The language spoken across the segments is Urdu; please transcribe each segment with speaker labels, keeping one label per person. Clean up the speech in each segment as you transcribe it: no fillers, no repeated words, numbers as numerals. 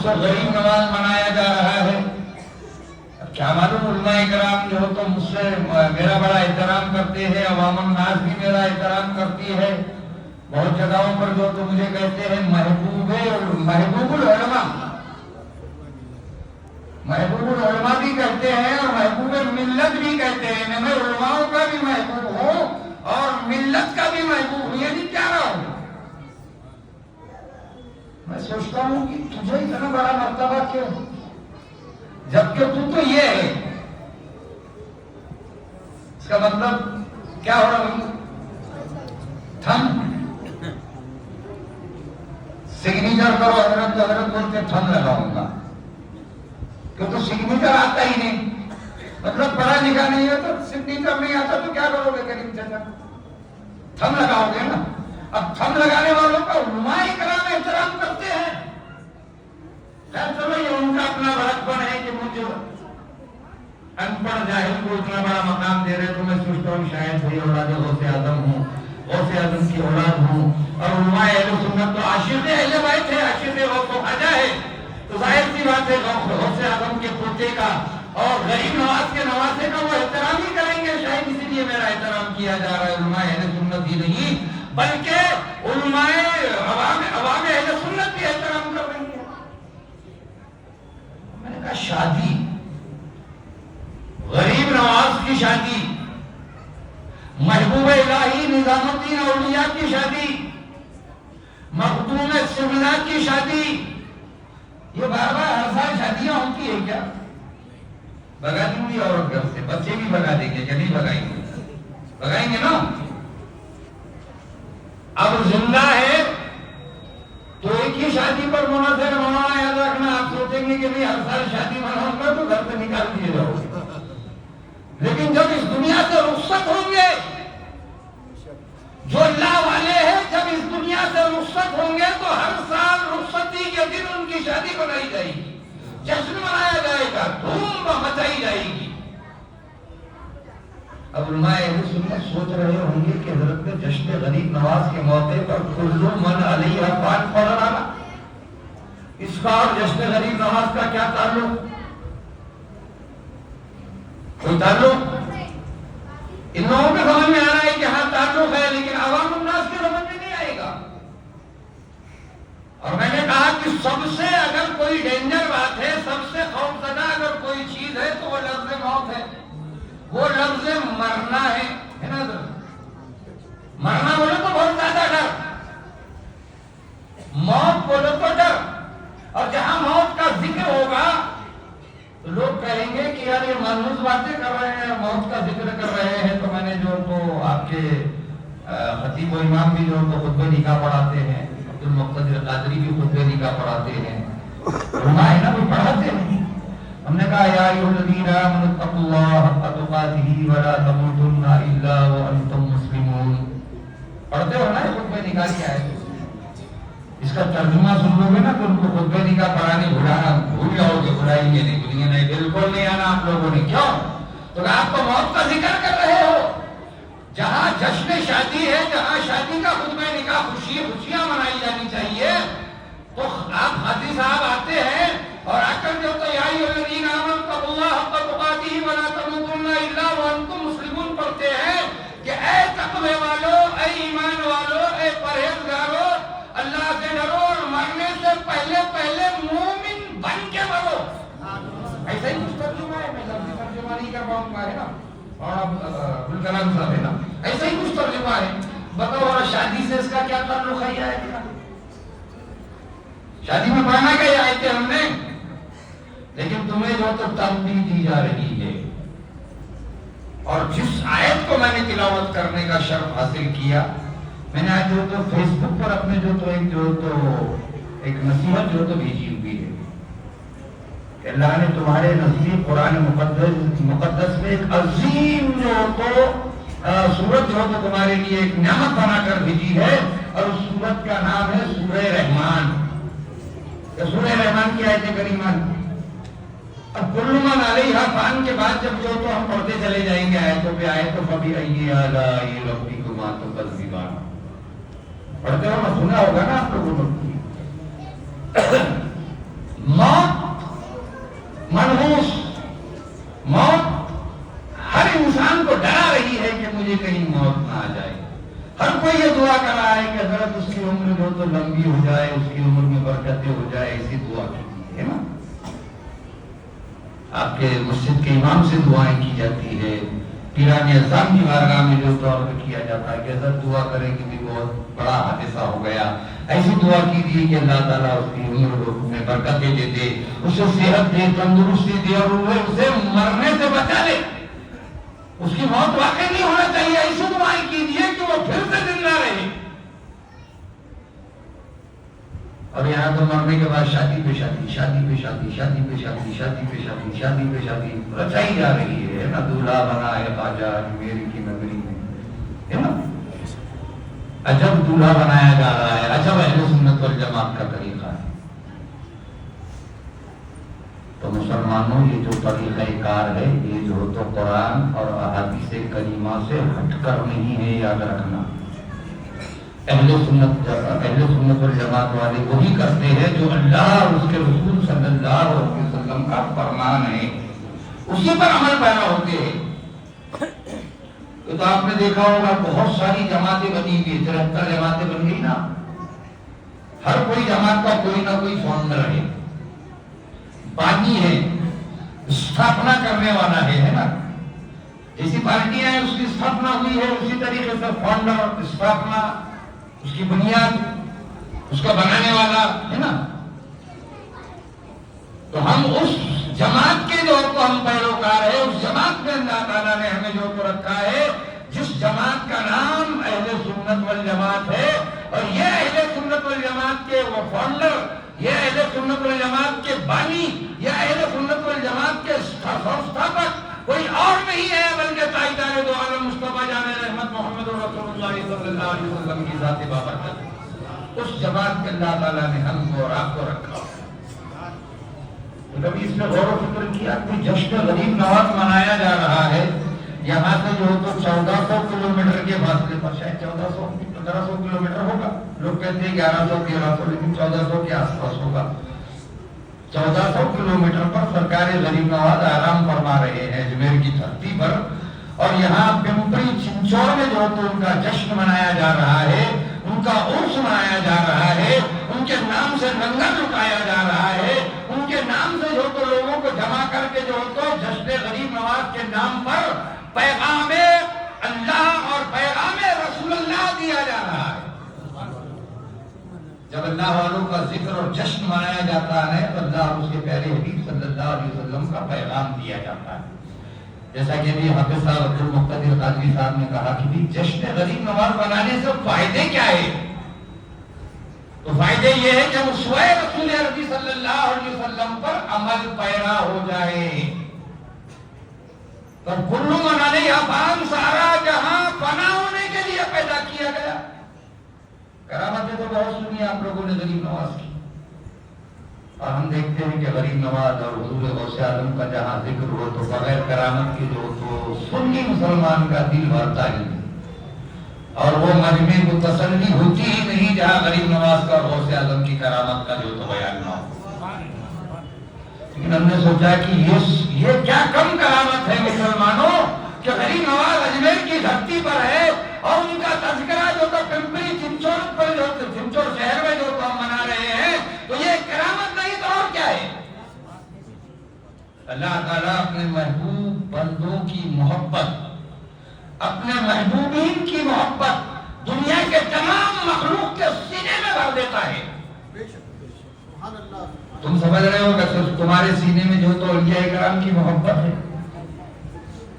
Speaker 1: اسے غریب نواز بنایا جا رہا ہے. کیا معلوم علماء کرام جو تو مجھ سے میرا بڑا احترام کرتے ہیں, عوام الناس بھی میرا احترام کرتی ہے. بہت جگہوں پر جو تو مجھے کہتے ہیں محبوب العلماء, محبوب العلماء بھی کہتے ہیں اور محبوب ملت بھی کہتے ہیں. میں علماء کا بھی محبوب ہوں اور ملت کا بھی محبوب ہوں. یعنی کیا رہا ہوں؟ میں سوچتا ہوں کہ تجھے اتنا بڑا مرتبہ کیوں, جبکہ تو یہ ہے. اس کا مطلب کیا ہو رہا ہے؟ تھم سگنیچر کرو حضرت, حضرت بولتے تھم لگاؤں گا, کیونکہ سگنیچر آتا ہی نہیں. مطلب پڑھا لکھا نہیں ہے تو سگنیچر نہیں آتا تو کیا کرو گے کریم چچا؟ تھم لگاؤ گے نا. اب تھم لگانے والوں کا علماء کرام احترام کرتے ہیں. خیر چلو یہ ان کا اپنا بڑکپن ہے کہ مجھے ان پڑھ جاہل کو اتنا بڑا مقام دے رہے, تو میں سوچتا ہوں شاید بھائی اولاد غوث اعظم ہوں, غوث اعظم کی اولاد ہوں. اور علماء اہل سنت تو عاشق اہل بیت ہے, عاشق غوث و خواجہ ہے. تو ظاہر سی بات ہے غوث اعظم کے پوتے کا اور غریب نواز کے نواسے کا وہ احترام ہی کریں گے. شاید اسی لیے میرا احترام کیا جا رہا ہے. علماء اہل سنت ہی نہیں بلکہ علماء عوام اہل سنت بھی احترام کر رہی ہے. میں نے کہا شادی, غریب نواز کی شادی, محبوب الہی نظام الدین اولیاء کی شادی, مخدوم سمنا کی شادی, یہ بار بار ہر سال شادیاں ہوتی ہے کیا؟ بگا دوں گی عورت گھر سے, بچے بھی بگا دیں گے, نہیں بگائیں گے, بگائیں گے نا. اب زندہ ہے تو ایک ہی شادی پر منحصر ہونا. یاد رکھنا, آپ سوچیں گے کہ نہیں ہر سال شادی مناؤں گا تو گھر سے نکال دیے جاؤ گے, لیکن جب اس دنیا سے رخصت ہوں گے, جو اللہ والے ہیں جب اس دنیا سے رخصت ہوں گے تو ہر سال رخصتی کے دن ان کی شادی بنائی جائے گی, جشن منایا جائے گا, دھوم مچائی جائے گی. اب علماء اہل سنت سوچ رہے ہوں گے کہ حضرت جشن غریب نواز کے موقع پر کل من علیہ فان پڑھ رہا, اس کا اور جشن غریب نواز کا کیا تعلق؟ کوئی تعلق؟ ان لوگوں کے سمجھ میں آ رہا ہے کہ ہاں تعلق ہے, لیکن عوام الناس کے سمجھ میں نہیں آئے گا. اور میں نے کہا کہ سب سے اگر کوئی ڈینجر بات ہے, سب سے خوفزدہ اگر کوئی چیز ہے تو وہ لفظ موت ہے, وہ لفظ مرنا ہے نا. مرنا بولے تو بہت زیادہ ڈر, موت بولے تو ڈر. اور جہاں موت کا ذکر ہوگا تو لوگ کہیں گے کہ یار یہ مانوس باتیں کر رہے ہیں, موت کا ذکر کر رہے ہیں. تو میں نے جو تو آپ کے خطیب و امام بھی جو تو خطبہ نکاح پڑھاتے ہیں, عبد المقتدر قادری بھی خطبہ نکاح پڑھاتے ہیں, علماء ہے نا وہ پڑھاتے ہیں. ہم نے کہا یا ایھا الذین آمنوا اتقوا اللہ حق تقاتہ ولا تموتن الا وانتم مسلمون. پڑھتے ہو نا خطبہ نکاح کیا ہے؟ اس کا ترجمہ سن لو گے نا تو ان کو خطبہ نکاح پڑھانے بھول جاؤ گے, بلائیں گے نہیں, بولیں گے نہیں بالکل نہیں آنا آپ لوگوں نے. کیوں؟ تو آپ تو موت کا ذکر کر رہے ہو. جہاں جشن شادی ہے, جہاں شادی کا خطبہ نکاح خوشیاں منائی جانی چاہیے, تو آپ حاجی صاحب آتے ہیں اور آ کر جو تو یا ایھا الذین آمنوا اتقوا اللہ حق تقاتہ ولا تموتن الا وانتم مسلمون پڑھتے ہیں کہ اے تقوی والو, اے ایمان والو, اے پرہیزگارو, اللہ سے ڈرو اور مرنے سے پہلے پہلے مومن بن کے مرو. ایسا ہی کچھ ترجمہ ہے, میں لفظی ترجمہ نہیں کر پاؤں گا, ہے نا, اور اب ابوالکلام صاحب ہے نا, ایسا ہی کچھ ترجمہ ہے. بتاؤ اور شادی سے اس کا کیا تعلق ہے؟ شادی میں پڑھنا کیا یہ آیتیں ہم نے, لیکن تمہیں جو تو تنبیہ دی جا رہی ہے. اور جس آیت کو میں نے تلاوت کرنے کا شرف حاصل کیا, میں نے آج جو تو فیس بک پر اپنے جو تو ایک نصیحت جو تو بھیجی ہوئی ہے کہ اللہ نے تمہارے نزدیک قرآن مقدس میں ایک عظیم جو تو سورت جو تو تمہارے لیے ایک نعمت بنا کر بھیجی ہے, اور اس سورت کا نام ہے سورہ رحمان. سورہ رحمان کی آیت کریمہ. اب کل من علیہا فان کے بعد جب جو تو ہم پڑھتے چلے جائیں گے آیتوں پہ آیتوں فبأی آلاء ربکما تکذبان. پڑھتے ہو نا, سنا ہوگا نا آپ لوگوں نے. عمر جو تو لمبی ہو جائے، اس کی عمر میں برکتیں ہو جائے، ایسی دعا کی ہے نا. آپ کے مسجد کے امام سے دعائیں کی جاتی ہے، پیران اعظم کی بارگاہ میں جو طور پہ کیا جاتا ہے کہ حضرت دعا کرے کہ بھی بہت بڑا حادثہ ہو گیا، ایسی دعا کیجیے کہ اللہ تعالیٰ اس کی عمر میں برکتیں دے دے، اسے صحت دے، تندرستی دے، اور اسے مرنے سے بچا لے. اس کی موت واقع نہیں ہونا چاہیے. ایسی دعائیں کیجیے کہ وہ پھر سے زندہ رہے. اور یہاں تو مرنے کے بعد شادی پہ شادی، شادی پہ شادی، شادی پہ شادی، شادی پہ شادی، شادی پہ شادی رچائی جا رہی ہے نا. دولہا بنا ہے خواجہ اجمیر کی نگری میں ہے نا. عجب دولہا بنایا جا رہا ہے، عجب اہل سنت والجماعت کا طریقہ ہے. تو مسلمانوں یہ جو طریقہ کار ہے یہ جو تو قرآن اور احادیث کریمہ سے ہٹ کر نہیں ہے، یاد رکھنا. اہل سنت والجماعت والے وہی کرتے ہیں جو اللہ اور اس کے رسول صلی اللہ علیہ وسلم کا فرمان ہے، اسی پر عمل پیرا ہوتے ہیں. تو آپ نے دیکھا ہوگا بہت ساری جماعتیں بنی ہوئی، 73 جماعتیں بن گئی نا. ہر کوئی جماعت کا کوئی نہ کوئی فاؤنڈر ہے، بانی ہے، استھاپنا کرنے والا ہے نا. جیسی پارٹیاں ہیں اس کی استھاپنا ہوئی ہے، اسی طریقے سے فاؤنڈر، استھاپنا، اس کی بنیاد، اس کا بنانے والا ہے نا. تو ہم اس جماعت کے جو تو ہم پیروکار ہیں، اس جماعت میں اللہ تعالیٰ نے ہمیں جو تو رکھا ہے، جس جماعت کا نام اہل سنت والجماعت ہے. اور یہ اہل سنت والجماعت کے وہ فاؤنڈر، یہ اہل سنت والجماعت کے بانی، یہ اہل سنت والجماعت کے سنستھاپک کوئی اور نہیں ہے بلکہ تاجدار دو عالم مصطفیٰ جان رحمت محمد رسول اللہ صلی اللہ علیہ وسلم کی ذات بابرکت. اس جماعت کے اللہ تعالیٰ نے ہم کو اور آپ کو رکھا. کبھی اس میں غور و فکر کیا کہ جشن غریب نواز منایا جا رہا ہے یہاں سے جو تو 1400 کلومیٹر کے فاصلے پر، شاید 1400-1500 کلومیٹر ہوگا، لوگ کہتے ہیں 1100-1300، لیکن 1400 کے آس پاس ہوگا. 1400 کلومیٹر پر سرکار غریب نواز آرام فرما رہے ہیں اجمیر کی دھرتی پر. اور یہاں پمپری چنچور میں جو تو ان کا جشن منایا جا رہا ہے، ان کا عرس منایا جا رہا ہے، ان کے نام سے لنگر لٹایا جا رہا ہے، ان کے نام سے جو تو لوگوں کو جمع کر کے جو تو جشن غریب نواز کے نام پر پیغام اللہ اور پیغام رسول اللہ دیا جا رہا ہے. جب اللہ والوں کا ذکر اور جشن منایا جاتا ہے تو اللہ اور اس کے پیارے حبیب صلی اللہ علیہ وسلم کا پیغام دیا جاتا ہے. جیسا کہ ابھی حافظ صاحب عبد المقتدر قادری صاحب نے کہا کہ بھی جشن غریب نواز منانے سے فائدے کیا ہے؟ تو فائدے یہ ہے کہ اسوہ رسول عربی صلی اللہ علیہ وسلم پر عمل پیرا ہو جائے. تو کلو منانے افان سارا جہاں فنا ہونے کے لیے پیدا کیا گیا. کرامتیں تو بہت سنی آپ لوگوں نے غریب نواز کی، اور ہم دیکھتے ہیں کہ غریب نواز اور حضور غوث اعظم کا جہاں ذکر ہو تو بغیر کرامت کے جو تو سنی مسلمان کا دل بھرتا ہی نہیں، اور وہ مجمع کو تسلی ہوتی ہی نہیں جہاں غریب نواز کا اور غوث اعظم کی کرامت کا جو تو بیان نہ ہو. لیکن ہم نے سوچا کہ یہ کیا کم کرامت ہے مسلمانوں کہ غریب نواز اجمیر کی دھرتی پر ہے اور ان کا تذکرہ جو تو پمپری چنچور پر جو چنچور شہر میں جو تو ہم منا رہے ہیں، تو یہ کرامت نہیں تو اور کیا ہے؟ اللہ تعالیٰ اپنے محبوب بندوں کی محبت، اپنے محبوبین کی محبت دنیا کے تمام مخلوق کے سینے میں بھر دیتا ہے. تم سمجھ رہے ہو کہ صرف تمہارے سینے میں جو تو اولیاء کرام کی محبت ہے،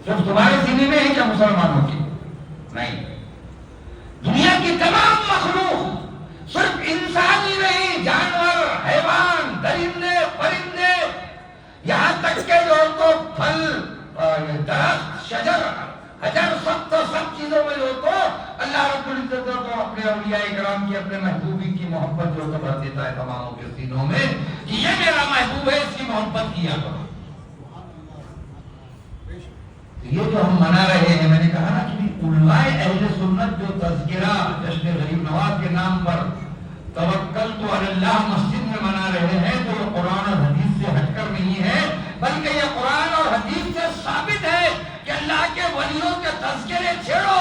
Speaker 1: صرف تمہارے سینے میں ہے کیا مسلمانوں کی؟ نہیں، دنیا کی تمام مخلوق، صرف انسان ہی نہیں، جانور، حیوان، درندے، پرندے، یہاں تک کہ جو تو پھل، درخت، شجر، حجر، سب چیزوں میں جو تو اللہ رب العزت کو اپنے اولیاء کرام کی، اپنے محبوبی کی محبت جو تو بھر دیتا ہے تماموں کے سینوں میں کہ یہ میرا محبوب ہے، اس کی محبت کیا کرو. یہ جو ہم منا رہے ہیں، میں نے کہا نا کہ علماء اہل سنت جو تذکرہ جشن غریب نواز کے نام پر توکلت علی اللہ مسجد میں منا رہے ہیں، تو یہ قرآن اور حدیث سے ہٹ کر نہیں ہے، بلکہ یہ قرآن اور حدیث سے ثابت ہے کہ اللہ کے ولیوں کے تذکرے چھیڑو